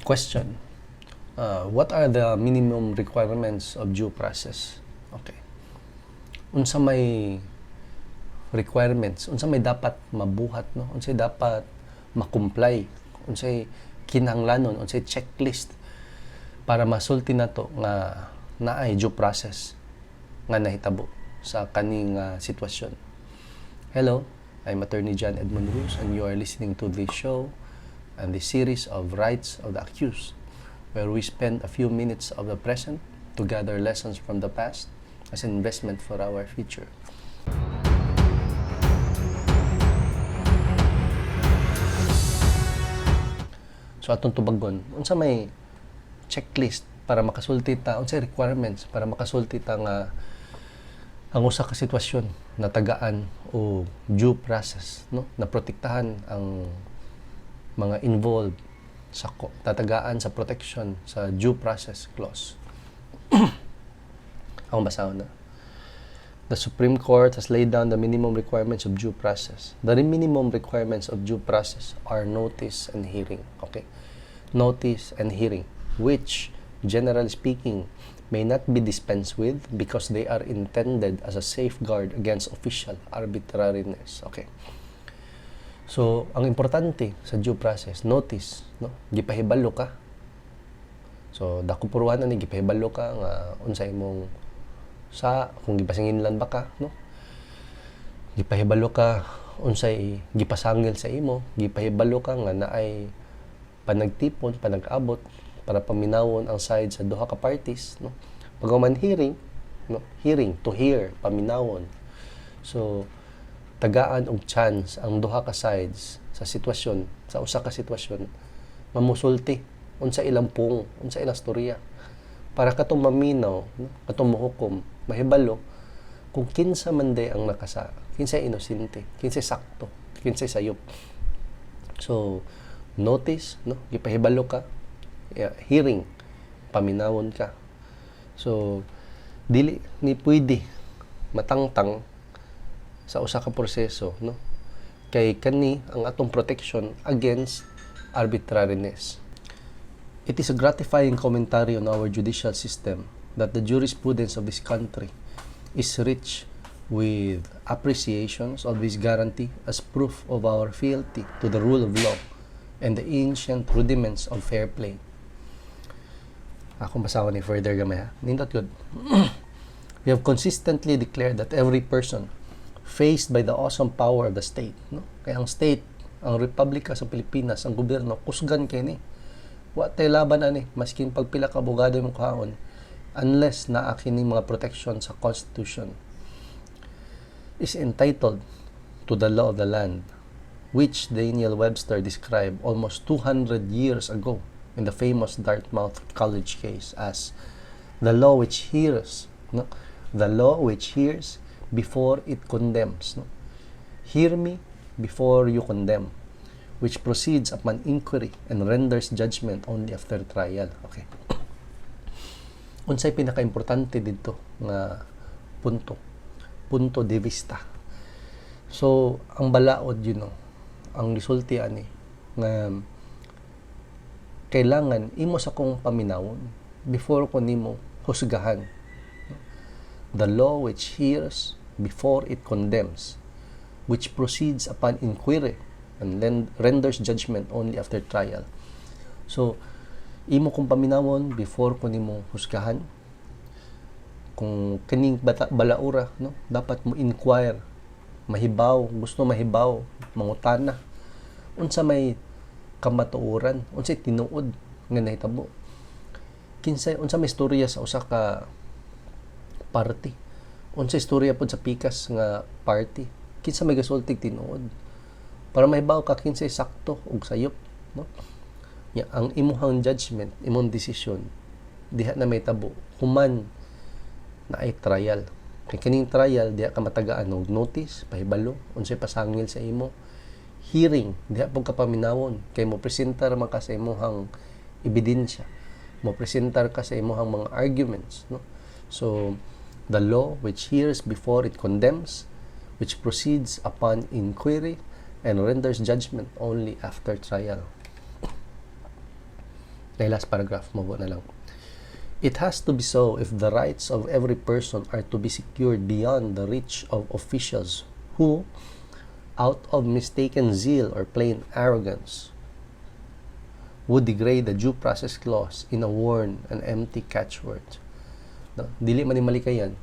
Question. What are the minimum requirements of due process? Okay. Unsa may requirements, unsa may dapat mabuhat, no? Unsay dapat makomply, unsay kinahanglanon, unsay checklist para masulti nato nga naay due process nga nahitabo sa kaning sitwasyon. Hello, I'm Attorney John Edmond Ruz, and you are listening to this show and this series of Rights of the Accused, where we spend a few minutes of the present to gather lessons from the past as an investment for our future. So atong tubagon, unsa may checklist para makasulti ta, unsay requirements para makasulti ta nga ang usa ka sitwasyon na tagaan o due process, no, na protektahan ang mga involved sa tatagaan sa protection sa due process clause. Ang basahon na. The Supreme Court has laid down the minimum requirements of due process. The minimum requirements of due process are notice and hearing. Okay? Notice and hearing, which, generally speaking, may not be dispensed with because they are intended as a safeguard against official arbitrariness. Okay? So, ang importante sa due process, notice, no? Gipahibalo ka. So, dako puruhan ani gipahibalo ka nga unsay imong sa kung gipasinginlan ba ka, no? Gipahibalo ka unsay gipasangil sa imo, gipahibalo ka nga naay panagtipon, panag-abot para paminawon ang side sa duha ka parties, no? Paghuman hearing, no? Hearing to hear, paminawon. So, tagaan og chance ang duha ka sides sa sitwasyon, sa usa ka sitwasyon, mamusulti unsa ilang pung, unsa ilang storya para katong maminaw, no? Katong mahukom, mahibalo kung kinsa man day ang nakasa, kinsa inosente, kinsa sakto, kinsa sayop. So notice, no, gipahibalo ka, hearing, paminawon ka. So dili ni pwede matangtang sa usa ka proseso, no, kay kani ang atong protection against arbitrariness. It is a gratifying commentary on our judicial system that the jurisprudence of this country is rich with appreciations of this guarantee as proof of our fealty to the rule of law and the ancient rudiments of fair play. Akong basawan ni further gamay ha. Nindot good. We have consistently declared that every person faced by the awesome power of the state, no? Kaya ang state, ang Republika sa Pilipinas, ang gobyerno, kusgan kay ni. Wa tay laban ani, maskin pagpila ka abogado mo kaon, unless naa kining mga protection sa Constitution, is entitled to the law of the land, which Daniel Webster described almost 200 years ago in the famous Dartmouth College case as the law which hears, no? The law which hears before it condemns, no? Hear me before you condemn, which proceeds upon inquiry and renders judgment only after trial. Okay. Unsay pinaka-importante dito nga punto de vista. So ang balaod yun, no, ang resulti ani nga kailangan imo sa kong paminawon before ko nimo husgahan. The law which hears before it condemns, which proceeds upon inquiry and renders judgment only after trial. So imo kong paminawon before ko nimo husgahan. Kung kining balaura, no, dapat mo inquire, mahibaw, gusto mahibaw, mangutana unsa may kamatuoran, unsay tinuod nga nahitabo, kinsay unsa may istorya sa usa ka party, unsay istorya pod sa pikas nga party, kinsa may gasultig tinuod, para mahibaw ka kinsay sakto ug sayop, no? Ya, ang imuhang judgment, imong desisyon diha na may tabo human na ay trial. Kay kining trial diha ka matagaan og notice, pahibalo unsay pasangil sa imo, hearing diha pud ka paminawon kay mo presentar man ka sa imong ebidensya, mo presentar ka sa imong mga arguments, no? So the law which hears before it condemns, which proceeds upon inquiry and renders judgment only after trial. kay last paragraph mo na lang. It has to be so if the rights of every person are to be secured beyond the reach of officials who, out of mistaken zeal or plain arrogance, would degrade the due process clause in a worn and empty catchword. No? Dili man mali kayan.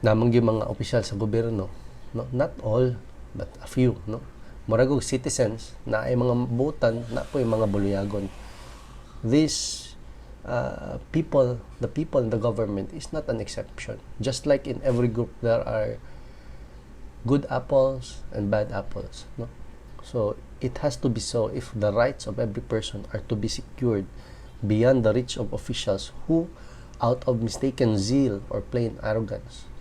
Namang yung mga opisyal sa gobyerno, no? Not all, but a few, no? Muragog citizens na ay mga butan na po yung mga buluyagon. These people, the people in the government is not an exception. Just like in every group, there are good apples and bad apples. No? So, it has to be so if the rights of every person are to be secured beyond the reach of officials who, out of mistaken zeal or plain arrogance,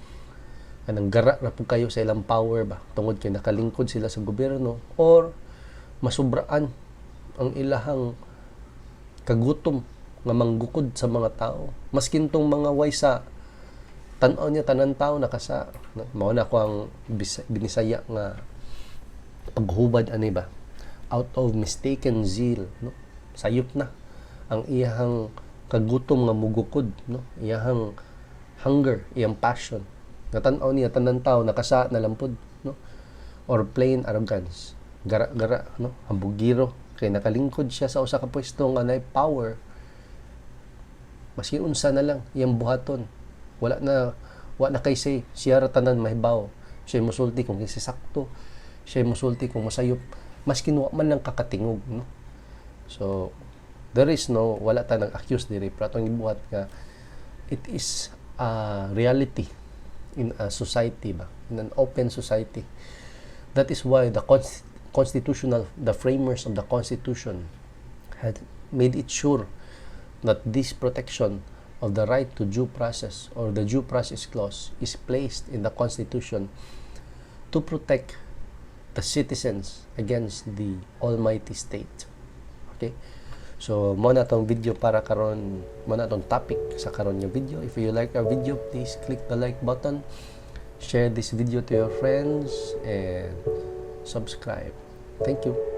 anang gara na po kayo sa ilang power ba, tungod kay nakalingkod sila sa gobyerno, or masubraan ang ilahang kagutom nga manggukod sa mga tao. Maskin tong mga waysa, tan-aw niya tanan tao nakasa. Mao na ko ang binisaya nga paghubad ani ba, out of mistaken zeal, no? Sayop na ang iyang kagutom nga mugukod, no? Iyang hunger, iyang passion. Natan-aw niya tanan tao nakasa na lampod, no? Or plain arrogance, gara-gara, no? Hambugiro kay nakalingkod siya sa usa ka pwesto nga nay power. Maski unsa na lang iyang buhaton, wala na kay say siya ra tanan mahibaw. Siya mosulti kung sakto, siya mosulti kung masayop, maski wa man lang kakatingog, no? So there is no, wala ta nang accuse diri, pero atong gibuhat nga it is a reality in a society ba, in an open society. That is why the framers of the Constitution had made it sure that this protection of the right to due process, or the due process clause, is placed in the Constitution to protect the citizens against the almighty state. Okay? So, mo na tong video para karon, mo na tong topic sa karon nga video. If you like our video, please click the like button, share this video to your friends, and subscribe. Thank you.